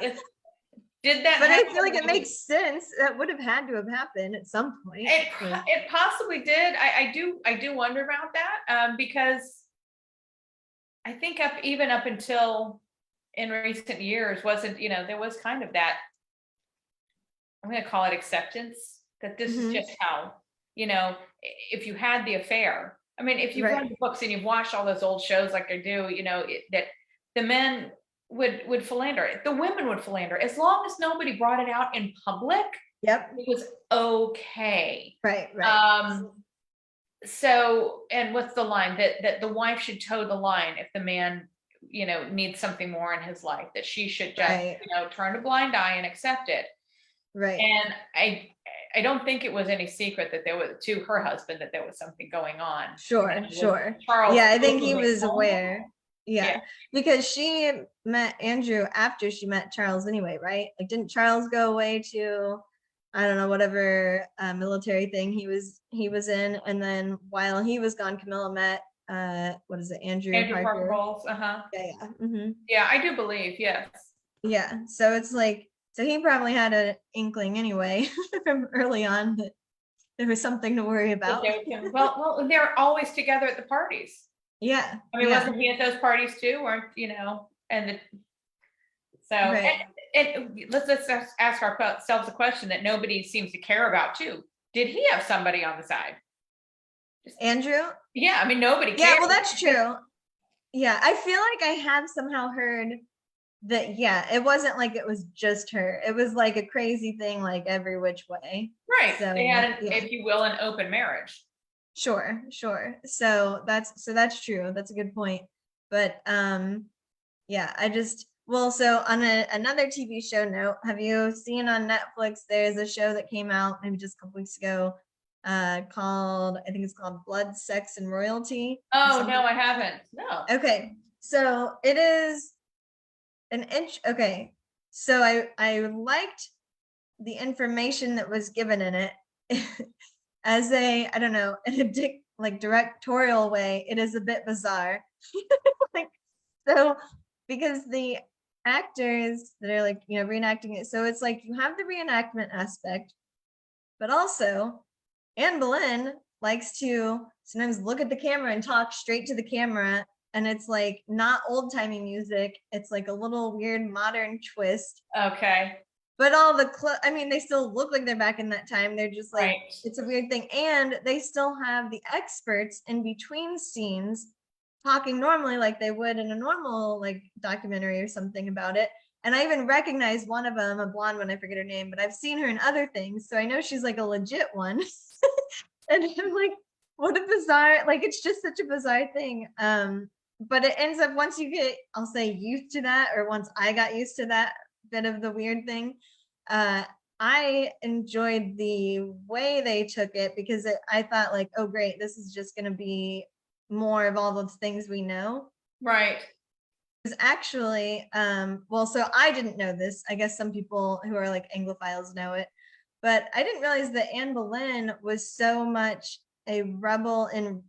Did that but happen? I feel like it makes sense. That would have had to have happened at some point. It possibly did. I do wonder about that, because I think even up until in recent years wasn't, there was kind of that, I'm going to call it acceptance, that this is just how, if you had the affair. I mean, if you've read the books and you've watched all those old shows like I do, that the men would philander, the women would philander, as long as nobody brought it out in public. Yep. It was okay. Right. So, and what's the line that the wife should toe the line if the man, needs something more in his life, that she should just, turn a blind eye and accept it. Right. And I don't think it was any secret that there was, to her husband, that there was something going on. Sure. Charles, I think he was aware. Yeah, because she met Andrew after she met Charles anyway, right? Like, didn't Charles go away to, I don't know, whatever military thing he was in, and then while he was gone, Camilla met what is it, Andrew Parker Bowles. Yeah, I do believe, yes. Yeah, so it's like, so he probably had an inkling anyway from early on that there was something to worry about. Well, they're always together at the parties. Yeah. I mean, wasn't he at those parties too? Weren't, and let's ask ourselves a question that nobody seems to care about too. Did he have somebody on the side? Andrew? Yeah, I mean, nobody cares. Yeah, well, that's true. Yeah, I feel like I have somehow heard that, it wasn't like it was just her. It was like a crazy thing, like every which way. Right. So, they had, if you will, an open marriage. Sure. So that's true. That's a good point. But so on another TV show note, have you seen on Netflix, there's a show that came out maybe just a couple weeks ago called, I think it's called Blood, Sex, and Royalty. Oh, no, I haven't. No. Okay. So it is okay. So I liked the information that was given in it. As I don't know, in a directorial way, it is a bit bizarre. Because the actors that are reenacting it, so it's like you have the reenactment aspect, but also Anne Boleyn likes to sometimes look at the camera and talk straight to the camera and it's like not old-timey music. It's like a little weird modern twist. Okay. But all the I mean, they still look like they're back in that time. They're just like, Right. it's a weird thing. And they still have the experts in between scenes talking normally like they would in a normal like documentary or something about it. And I even recognize one of them, a blonde one, I forget her name, but I've seen her in other things. So I know she's like a legit one. And I'm like, what a bizarre, like it's just such a bizarre thing. But it ends up once you get, I'll say, used to that, or once I got used to that bit of the weird thing, I enjoyed the way they took it because I thought like, oh great, this is just going to be more of all those things we know. Right. Because actually, well, so I didn't know this. I guess some people who are like Anglophiles know it, but I didn't realize that Anne Boleyn was so much a rebel in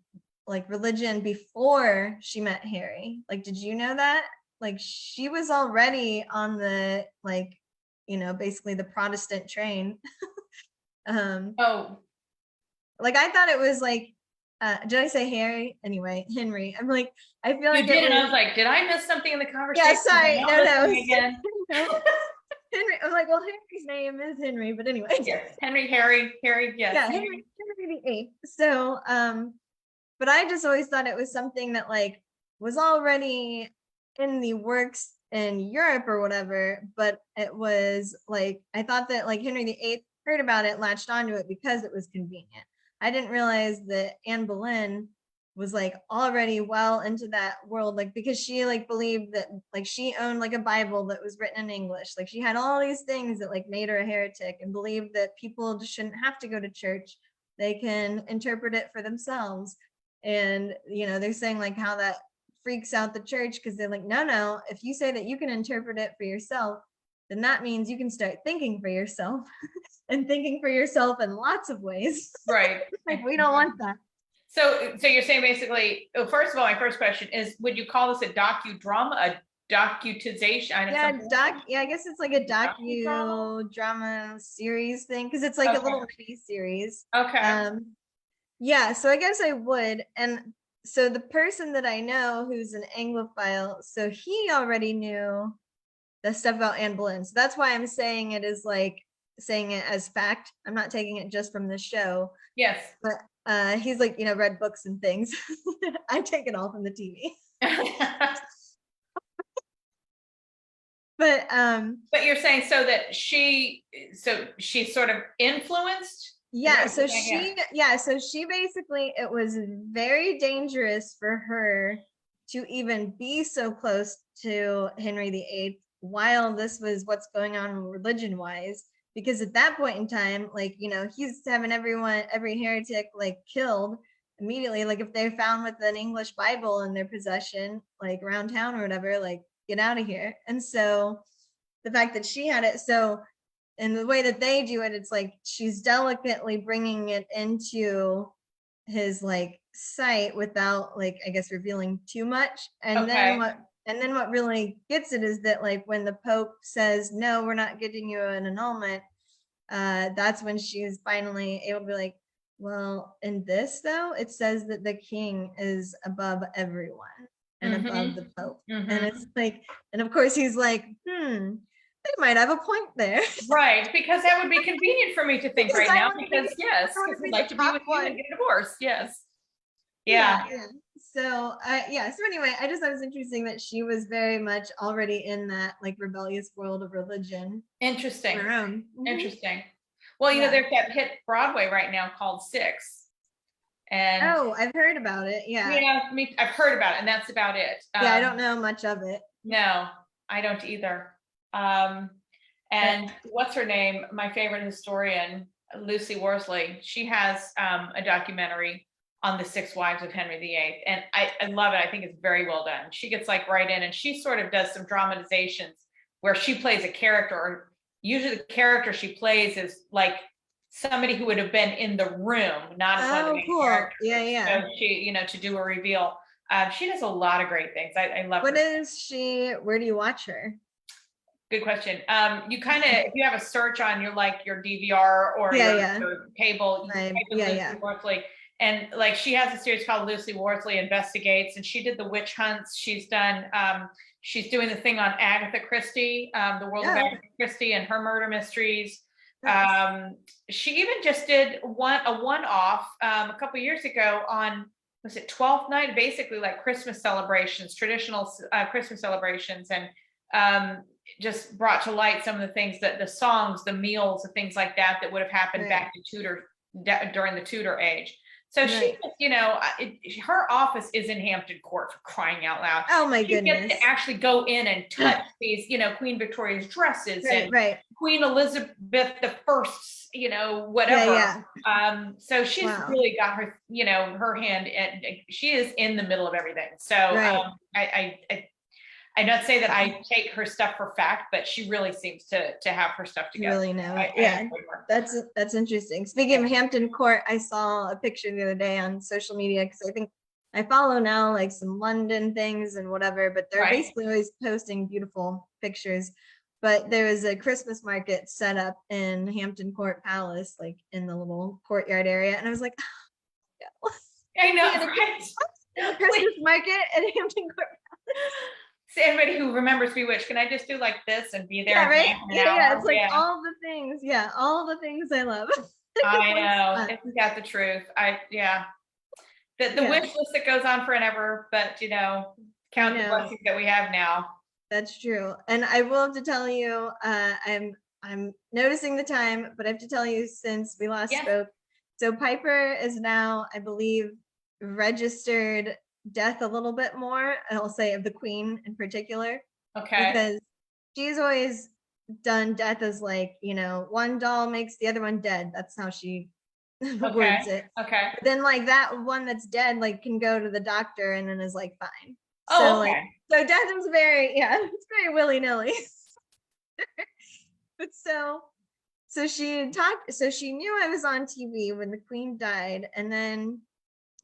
like religion before she met Harry. Like, did you know that? Like, she was already on the like, you know, basically the Protestant train. Oh, Like I thought it was like, did I say Harry? Anyway, Henry. I'm like, I feel you like did, it and was. I was like, did I miss something in the conversation? Yeah, sorry. I'm No, no. listening again. No. Henry. I'm like, well, Henry's name is Henry, but anyway. Yes, Henry, Harry, yes. Yeah, Henry the Eighth. So, but I just always thought it was something that like was already in the works in Europe or whatever, but it was like I thought that like Henry the Eighth heard about it, latched onto it because it was convenient. I didn't realize that Anne Boleyn was like already well into that world, like because she like believed that like she owned like a Bible that was written in English. Like she had all these things that like made her a heretic, and believed that people just shouldn't have to go to church. They can interpret it for themselves. And you know, they're saying like how that freaks out the church because they're like, no, if you say that you can interpret it for yourself, then that means you can start thinking for yourself and thinking for yourself in lots of ways. Right. Like we don't want that. So you're saying basically, first of all, my first question is, would you call this a docudrama, a docutization? Yeah, I guess it's like a docudrama series thing because it's like a little mini series. Okay. Yeah, so I guess I would. And so the person that I know who's an Anglophile, so he already knew the stuff about Anne Boleyn. So that's why I'm saying it is like saying it as fact. I'm not taking it just from the show. Yes. But he's like, you know, read books and things. I take it all from the TV. But you're saying so she's sort of influenced? Yeah, so she basically, it was very dangerous for her to even be so close to Henry VIII while this was what's going on religion wise, because at that point in time, like, you know, he's having every heretic like killed immediately. Like if they're found with an English Bible in their possession, like around town or whatever, like get out of here. And so the fact that she had it, so and the way that they do it, it's like she's delicately bringing it into his like sight without like I guess revealing too much. And then what really gets it is that like when the Pope says no, we're not getting you an annulment, that's when she's finally able to be like, well, in this though, it says that the king is above everyone and above the Pope. And it's like, and of course he's like, they might have a point there. Right, because that would be convenient for me to think right now, because yes, because I'd like to be with you and get a divorce. Yes. Yeah. So so anyway, I just thought it was interesting that she was very much already in that like rebellious world of religion. Interesting. Interesting. Well, you know, there's that hit Broadway right now called Six. And I've heard about it. Yeah, I've heard about it, and that's about it. I don't know much of it. No, I don't either. And what's her name? My favorite historian, Lucy Worsley, she has a documentary on the 6 wives of Henry VIII. And I love it. I think it's very well done. She gets like right in, and she sort of does some dramatizations where she plays a character, or usually the character she plays is like somebody who would have been in the room, not as one of the main characters. Yeah. So she, you know, to do a reveal. She does a lot of great things. I love What her. is she? Where do you watch her? Good question. You kind of, if you have a search on your DVR or your cable, Worsley, And like she has a series called Lucy Worsley Investigates, and she did the witch hunts. She's done she's doing the thing on Agatha Christie, the world of Agatha Christie and her murder mysteries. She even just did a one-off a couple years ago on, was it 12th night, basically like Christmas celebrations, traditional Christmas celebrations, and just brought to light some of the things, that the songs, the meals, the things like that would have happened back in Tudor, during the Tudor age. So she, you know, her office is in Hampton Court, for crying out loud. Oh my goodness. She gets to actually go in and touch these, you know, Queen Victoria's dresses and Queen Elizabeth the First, you know, whatever. So she's really got her, you know, her hand, and she is in the middle of everything. So I don't say that I take her stuff for fact, but she really seems to have her stuff together. Really know. That's interesting. Speaking of Hampton Court, I saw a picture the other day on social media, because I think I follow now like some London things and whatever, but they're basically always posting beautiful pictures. But there was a Christmas market set up in Hampton Court Palace, like in the little courtyard area, and I was like, oh, I know, right? Christmas market at Hampton Court Palace. So everybody who remembers Bewitched, can I just do like this and be there? It's like all the things. Yeah, all the things I love. I know. Isn't that the truth? The wish list that goes on forever, but you know, count the blessings that we have now. That's true. And I will have to tell you, I'm noticing the time, but I have to tell you, since we last spoke, so Piper is now, I believe, registered death a little bit more, I'll say, of the Queen in particular. Okay. Because she's always done death as like, you know, one doll makes the other one dead. That's how she words it. Okay. But then like that one that's dead like can go to the doctor and then is like fine. So like, so death is very, it's very willy-nilly. But so she talked, so she knew I was on TV when the Queen died, and then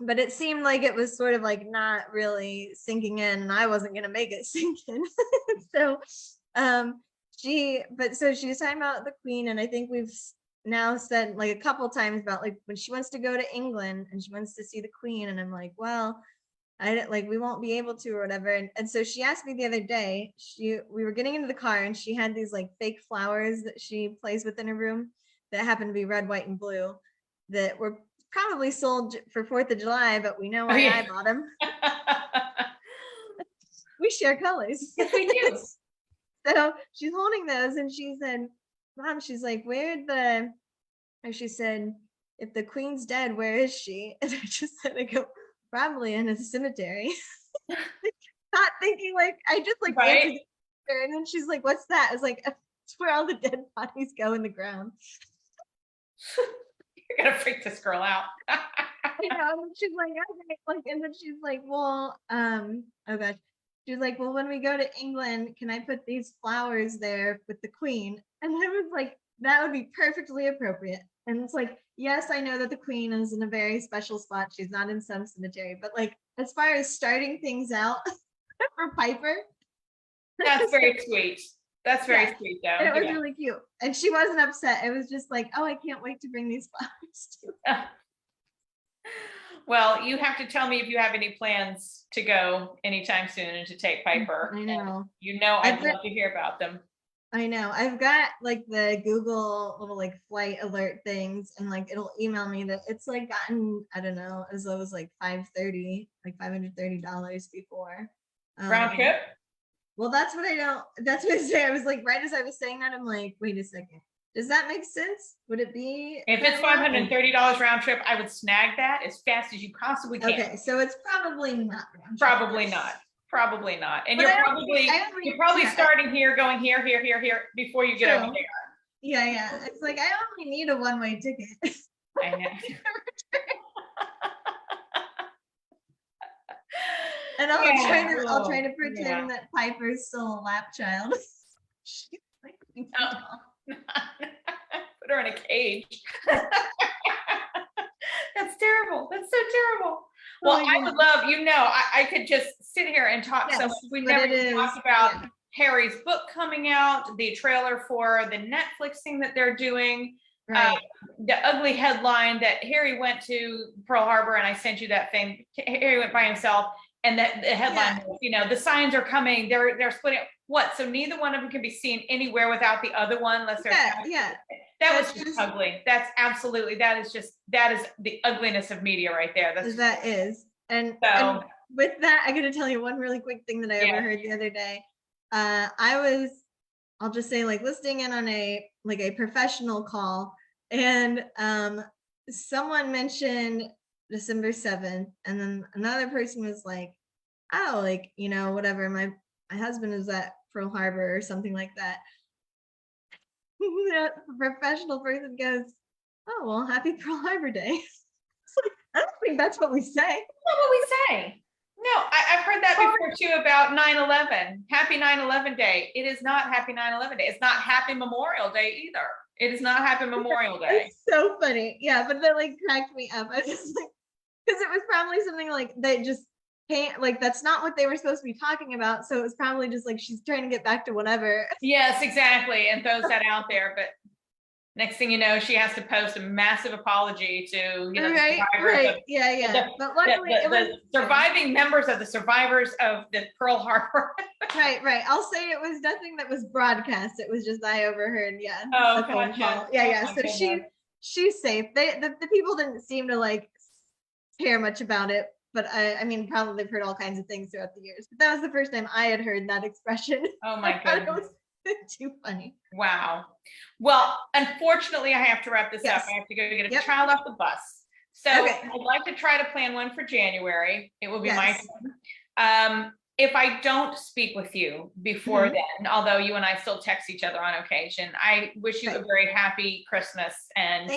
but it seemed like it was sort of like not really sinking in, and I wasn't going to make it sink in. So she was talking about the Queen, and I think we've now said like a couple times about like when she wants to go to England and she wants to see the Queen, and I'm like, well, we won't be able to or whatever. And so she asked me the other day, we were getting into the car and she had these like fake flowers that she plays with in her room that happened to be red, white, and blue that were probably sold for 4th of July, but we know why I bought them. We share colors. Yes, we do. So she's holding those and she said, Mom, she's like, and she said, if the Queen's dead, where is she? And I just said, I go, probably in a cemetery. Not thinking like, I just like answered her, and then she's like, what's that? I was like, it's where all the dead bodies go in the ground. You're gonna freak this girl out. You know, and she's like, okay, like, and then she's like, well, oh gosh, she's like, well, when we go to England, can I put these flowers there with the Queen? And I was like, that would be perfectly appropriate. And it's like, yes, I know that the Queen is in a very special spot. She's not in some cemetery, but like, as far as starting things out for Piper, that's very sweet. That's very sweet, though. It was really cute, and she wasn't upset. It was just like, oh, I can't wait to bring these flowers to her. Well, you have to tell me if you have any plans to go anytime soon and to take Piper. I know. And you know, I'd love to hear about them. I know. I've got like the Google little like flight alert things, and like it'll email me that it's like gotten, I don't know, as low as like $530 before. Round trip? Well, that's what I say. I was like, right as I was saying that, I'm like, wait a second. Does that make sense? Would it be? If it's $530 round trip, I would snag that as fast as you possibly can. Okay, so it's probably not. Probably not. Probably not. And you're probably starting here, going here, before you get over there. Yeah. It's like, I only need a one-way ticket. I know. And I'll try to pretend that Piper's still a lap child. She's like, put her in a cage. That's terrible. That's so terrible. Well, I would love, I could just sit here and talk. So we never talked about Harry's book coming out, the trailer for the Netflix thing that they're doing. Right. The ugly headline that Harry went to Pearl Harbor, and I sent you that thing. Harry went by himself, and that the headline was, the signs are coming. They're splitting. What? So neither one of them can be seen anywhere without the other one, unless they're. Yeah. That was just ugly. That is the ugliness of media right there. That is. And with that, I got to tell you one really quick thing that I overheard the other day. I'll just say, like, listening in on a professional call, and someone mentioned December 7th, and then another person was like, oh, like, whatever, my husband is at Pearl Harbor or something like that. The professional person goes, oh, well, happy Pearl Harbor Day. It's like, I don't think that's what we say. That's not what we say. No, I've heard that before too about 9/11. Happy 9/11 Day. It is not Happy 9/11 Day. It's not Happy Memorial Day either. It is not Happy Memorial Day. It's so funny. Yeah, but that like cracked me up. I was just like, because it was probably something like that just can't, like, that's not what they were supposed to be talking about. So it was probably just like she's trying to get back to whatever. Yes, exactly. And throws that out there. But next thing you know, she has to post a massive apology to, Right. But luckily, the surviving members of the survivors of the Pearl Harbor. Right. I'll say it was nothing that was broadcast. It was just I overheard. Yeah. Oh, phone call. Yeah. So she's safe. The people didn't seem to like care much about it. But I mean, probably heard all kinds of things throughout the years. But that was the first time I had heard that expression. Oh my goodness. Too funny. Wow. Well, unfortunately, I have to wrap this up. I have to go get a child off the bus. So I'd like to try to plan one for January. It will be my turn. If I don't speak with you before then, although you and I still text each other on occasion, I wish you a very happy Christmas and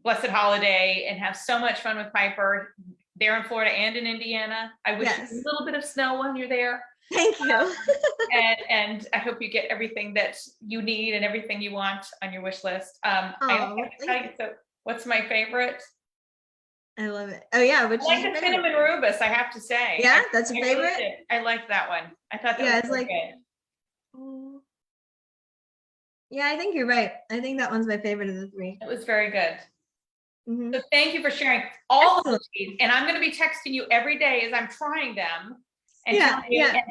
blessed holiday, and have so much fun with Piper there in Florida and in Indiana. I wish you a little bit of snow when you're there. Thank you. And I hope you get everything that you need and everything you want on your wish list. So what's my favorite? I love it. Oh yeah, which I like the cinnamon rubus, I have to say. Yeah, that's your favorite? I like that one. I thought that was like good. Yeah, I think you're right. I think that one's my favorite of the three. It was very good. So thank you for sharing all of these. And I'm going to be texting you every day as I'm trying them. And and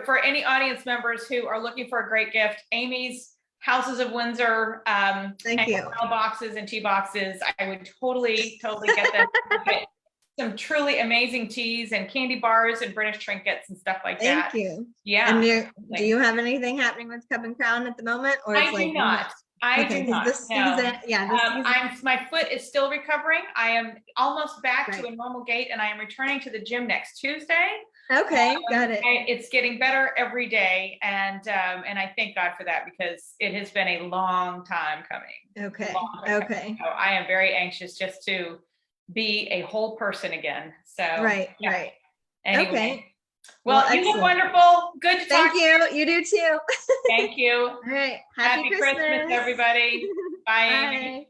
for any audience members who are looking for a great gift, Amy's Houses of Windsor boxes and tea boxes, I would totally get them. Get some truly amazing teas and candy bars and British trinkets and stuff like that. Thank you. Yeah. And do you have anything happening with Cup and Crown at the moment? Or I do not. I do not. This season, my foot is still recovering. I am almost back to a normal gait, and I am returning to the gym next Tuesday. Okay, got it. It's getting better every day, and I thank God for that, because it has been a long time coming. Okay. So I am very anxious just to be a whole person again. So right. Anyway. Okay. Well, you look wonderful. Good to talk to you. You do too. Thank you. All right. Happy Christmas, everybody. Bye, Amy.